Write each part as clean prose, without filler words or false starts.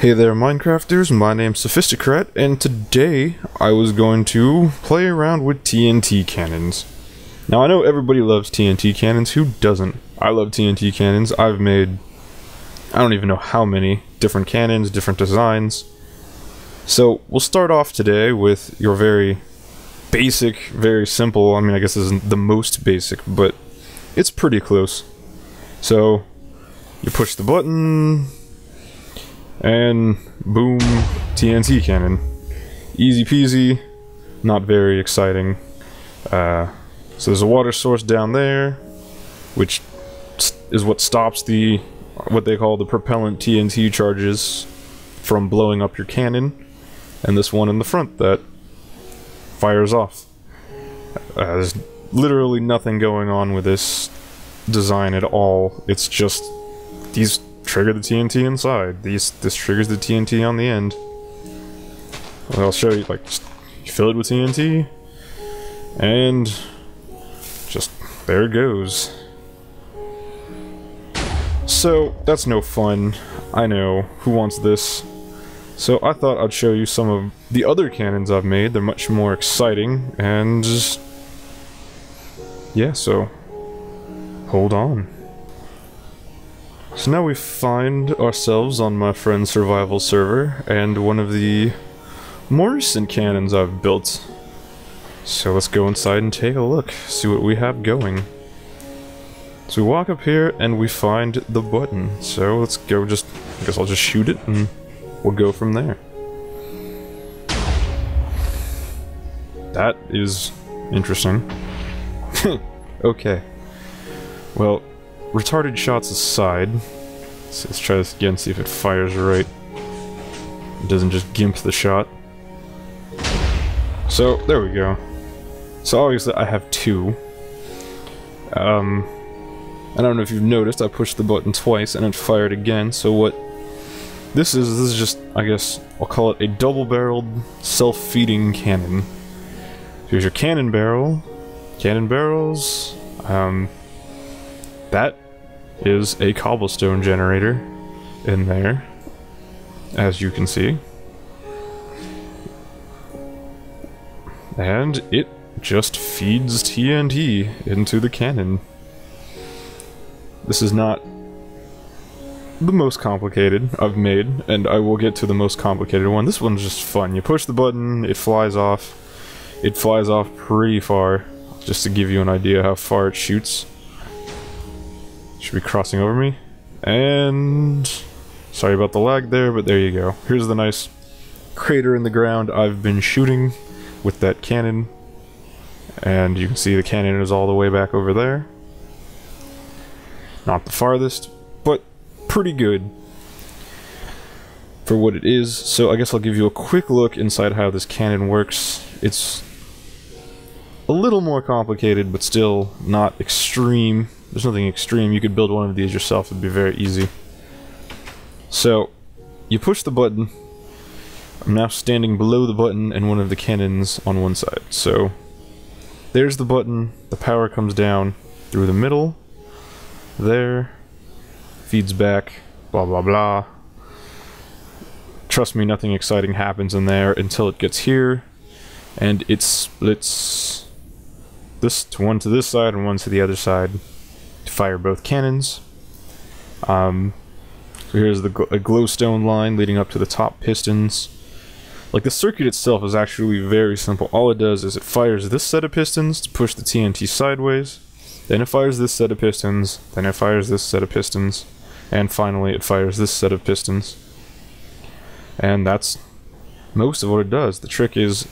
Hey there Minecrafters, my name's Sophisticrat, and today I was going to play around with TNT cannons. Now I know everybody loves TNT cannons, who doesn't? I love TNT cannons. I've made, I don't even know how many, different cannons, different designs. So we'll start off today with your very basic, very simple, I mean I guess this isn't the most basic, but it's pretty close. So, you push the button, and boom, TNT cannon. Easy peasy, not very exciting. So there's a water source down there, which is what stops what they call the propellant TNT charges from blowing up your cannon, and this one in the front that fires off. There's literally nothing going on with this design at all. It's just these trigger the TNT inside. This triggers the TNT on the end. Well, I'll show you, like, you fill it with TNT, and just there it goes. So, that's no fun. I know, who wants this? So I thought I'd show you some of the other cannons I've made. They're much more exciting, and just, yeah, so hold on. So now we find ourselves on my friend's survival server, and one of the more recent cannons I've built. So let's go inside and take a look, see what we have going. So we walk up here and we find the button. So let's go, I guess I'll just shoot it and we'll go from there. That is interesting. Okay. Well, retarded shots aside, let's try this again, see if it fires right. It doesn't just gimp the shot. So, there we go. So obviously I have two. I don't know if you've noticed, I pushed the button twice and it fired again, so what this is just, I guess, I'll call it a double-barreled, self-feeding cannon. Here's your cannon barrel. Cannon barrels. That is a cobblestone generator in there, as you can see. And it just feeds TNT into the cannon. This is not the most complicated I've made, and I will get to the most complicated one. This one's just fun. You push the button, it flies off. It flies off pretty far, just to give you an idea how far it shoots. Should be crossing over me. And sorry about the lag there, but there you go. Here's the nice crater in the ground I've been shooting with that cannon. And you can see the cannon is all the way back over there. Not the farthest, but pretty good for what it is. So I guess I'll give you a quick look inside how this cannon works. It's a little more complicated, but still not extreme. There's nothing extreme. You could build one of these yourself. It'd be very easy. So, you push the button. I'm now standing below the button and one of the cannons on one side. So, there's the button. The power comes down through the middle. There. Feeds back. Blah, blah, blah. Trust me, nothing exciting happens in there until it gets here. And it splits one to this side and one to the other side to fire both cannons. So here's a glowstone line leading up to the top pistons. Like, the circuit itself is actually very simple. All it does is it fires this set of pistons to push the TNT sideways, then it fires this set of pistons, then it fires this set of pistons, and finally it fires this set of pistons. And that's most of what it does. The trick is,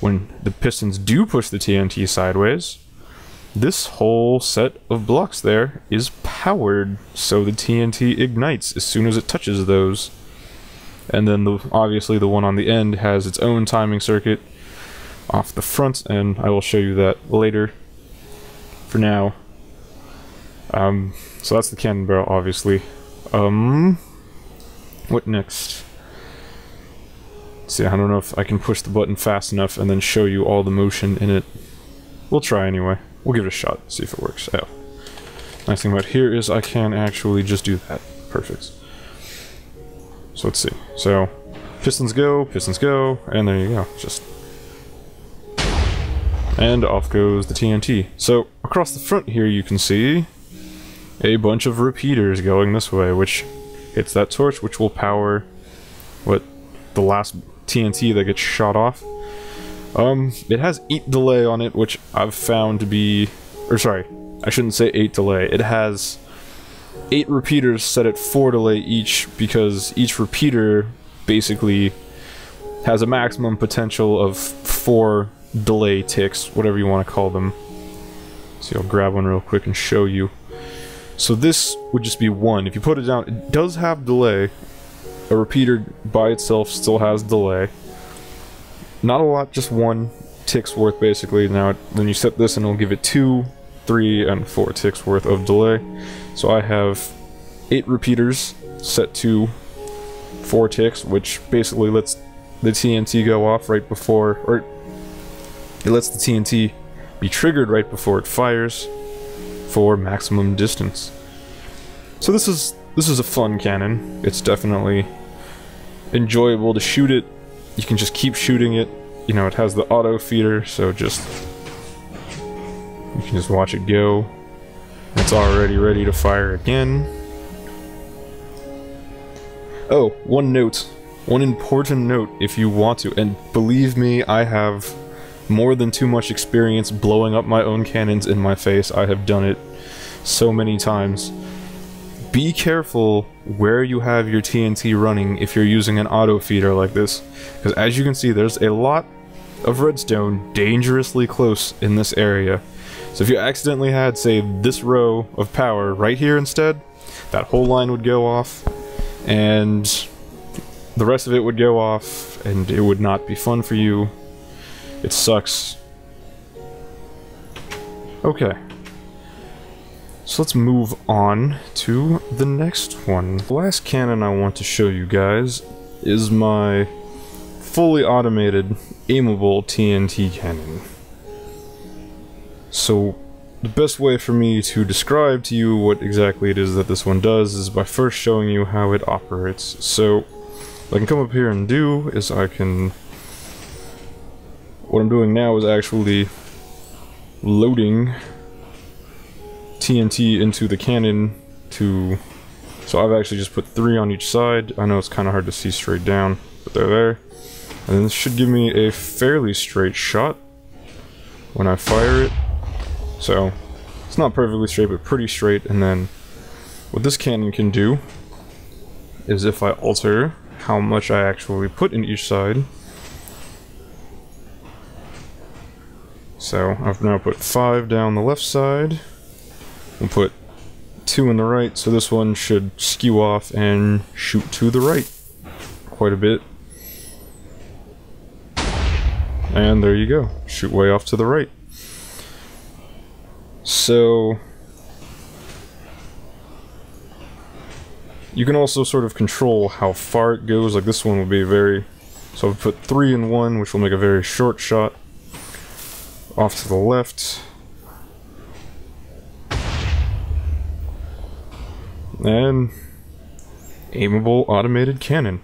when the pistons do push the TNT sideways, this whole set of blocks there is powered, so the TNT ignites as soon as it touches those. And then obviously the one on the end has its own timing circuit off the front, and I will show you that later. For now, so that's the cannon barrel, obviously. What next? See, I don't know if I can push the button fast enough and then show you all the motion in it. We'll try anyway. We'll give it a shot, see if it works. Yeah. Nice thing about here is I can actually just do that. Perfect. So let's see. So pistons go, and there you go. Just and off goes the TNT. So across the front here you can see a bunch of repeaters going this way, which hits that torch, which will power what the last TNT that gets shot off. It has 8 delay on it, which I've found to be, or sorry, I shouldn't say 8 delay. It has 8 repeaters set at 4 delay each, because each repeater basically has a maximum potential of 4 delay ticks, whatever you want to call them. So I'll grab one real quick and show you. So this would just be 1. If you put it down, it does have delay. A repeater by itself still has delay. Not a lot, just 1 tick's worth basically. Now then you set this and it'll give it 2, 3, and 4 ticks worth of delay. So I have 8 repeaters set to 4 ticks, which basically lets the TNT go off right before, or it lets the TNT be triggered right before it fires for maximum distance. So this is a fun cannon. It's definitely enjoyable to shoot it. You can just keep shooting it. You know, it has the auto feeder, so you can just watch it go. It's already ready to fire again. Oh, one important note if you want to, and believe me, I have more than too much experience blowing up my own cannons in my face. I have done it so many times. Be careful where you have your TNT running if you're using an auto feeder like this, because as you can see, there's a lot of redstone dangerously close in this area. So if you accidentally had, say, this row of power right here instead, that whole line would go off, and the rest of it would go off, and it would not be fun for you. It sucks. Okay. So let's move on to the next one. The last cannon I want to show you guys is my fully automated aimable TNT cannon. So the best way for me to describe to you what exactly it is that this one does is by first showing you how it operates. So what I can come up here and do is what I'm doing now is actually loading TNT into the cannon so I've actually just put 3 on each side. I know it's kind of hard to see straight down, but they're there. And then this should give me a fairly straight shot when I fire it. So it's not perfectly straight, but pretty straight. And then what this cannon can do is if I alter how much I actually put in each side. So I've now put 5 down the left side. We'll put 2 in the right, so this one should skew off and shoot to the right quite a bit. And there you go, shoot way off to the right. So you can also sort of control how far it goes. Like this one will be so I'll put 3 in one, which will make a very short shot off to the left. And aimable automated cannon.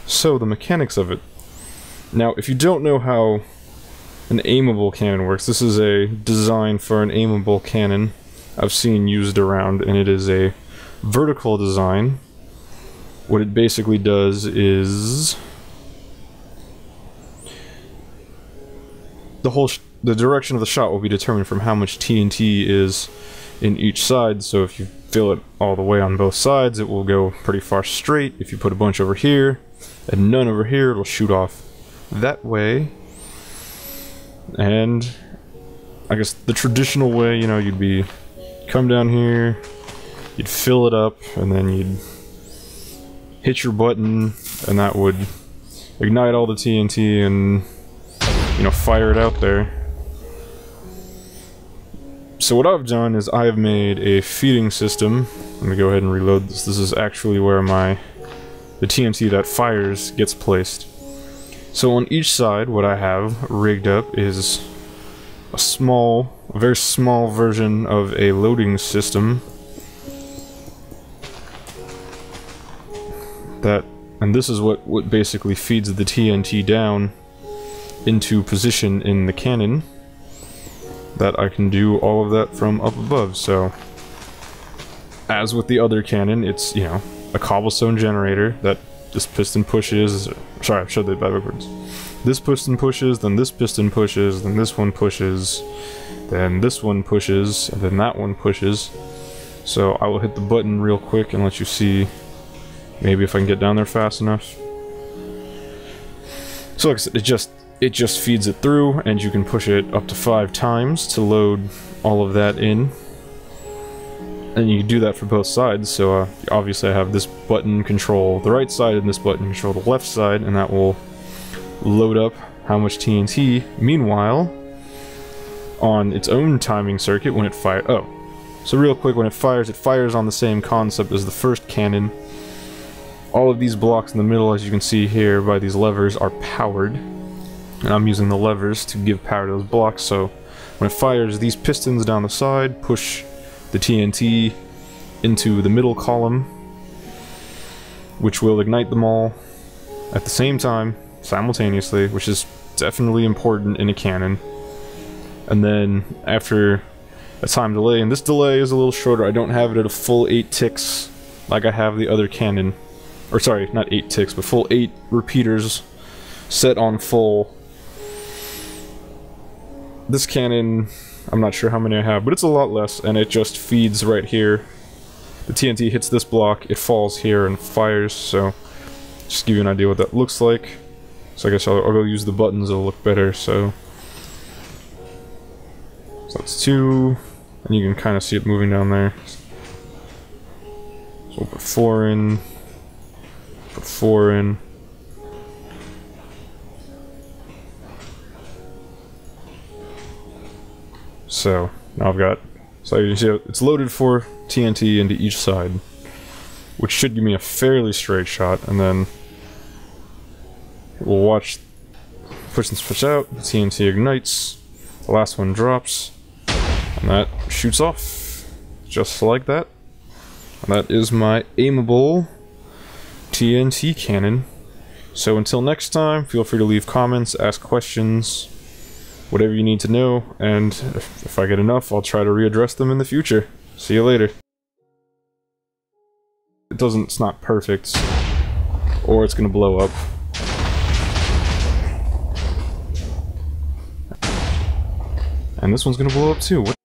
So the mechanics of it. Now, if you don't know how an aimable cannon works, this is a design for an aimable cannon I've seen used around, and it is a vertical design. What it basically does is the direction of the shot will be determined from how much TNT is in each side. So if you fill it all the way on both sides, it will go pretty far straight. If you put a bunch over here and none over here, it'll shoot off that way. And I guess the traditional way, you know, you'd come down here, you'd fill it up, and then you'd hit your button, and that would ignite all the TNT and, you know, fire it out there. So what I've done is I've made a feeding system. Let me go ahead and reload this. This is actually where the TNT that fires gets placed. So on each side, what I have rigged up is a very small version of a loading system that And this is what basically feeds the TNT down into position in the cannon, that I can do all of that from up above. So, as with the other cannon, it's, you know, a cobblestone generator that this piston pushes. Sorry, I showed that backwards. This piston pushes, then this piston pushes, then this one pushes, then this one pushes, and then that one pushes. So I will hit the button real quick and let you see maybe if I can get down there fast enough. So like I said, it just feeds it through, and you can push it up to 5 times to load all of that in. And you can do that for both sides, so obviously I have this button control the right side and this button control the left side, and that will load up how much TNT. Meanwhile, on its own timing circuit, when it fires... Oh, so real quick, when it fires on the same concept as the first cannon. All of these blocks in the middle, as you can see here by these levers, are powered. And I'm using the levers to give power to those blocks, so when it fires, these pistons down the side push the TNT into the middle column, which will ignite them all at the same time, simultaneously, which is definitely important in a cannon. And then after a time delay, and this delay is a little shorter, I don't have it at a full 8 ticks like I have the other cannon. Or sorry, not 8 ticks, but full 8 repeaters set on full. This cannon, I'm not sure how many I have, but it's a lot less, and it just feeds right here. The TNT hits this block, it falls here and fires, so just to give you an idea what that looks like. So I guess I'll go use the buttons, it'll look better, so that's 2, and you can kind of see it moving down there. So we'll put 4 in, put 4 in. So, now I've got, so you can see it's loaded for TNT into each side, which should give me a fairly straight shot, and then we'll watch push and switch out, the TNT ignites, the last one drops, and that shoots off, just like that. And that is my aimable TNT cannon. So until next time, feel free to leave comments, ask questions, whatever you need to know, and if I get enough, I'll try to readdress them in the future. See you later. It's not perfect, or it's gonna blow up. And this one's gonna blow up too. What?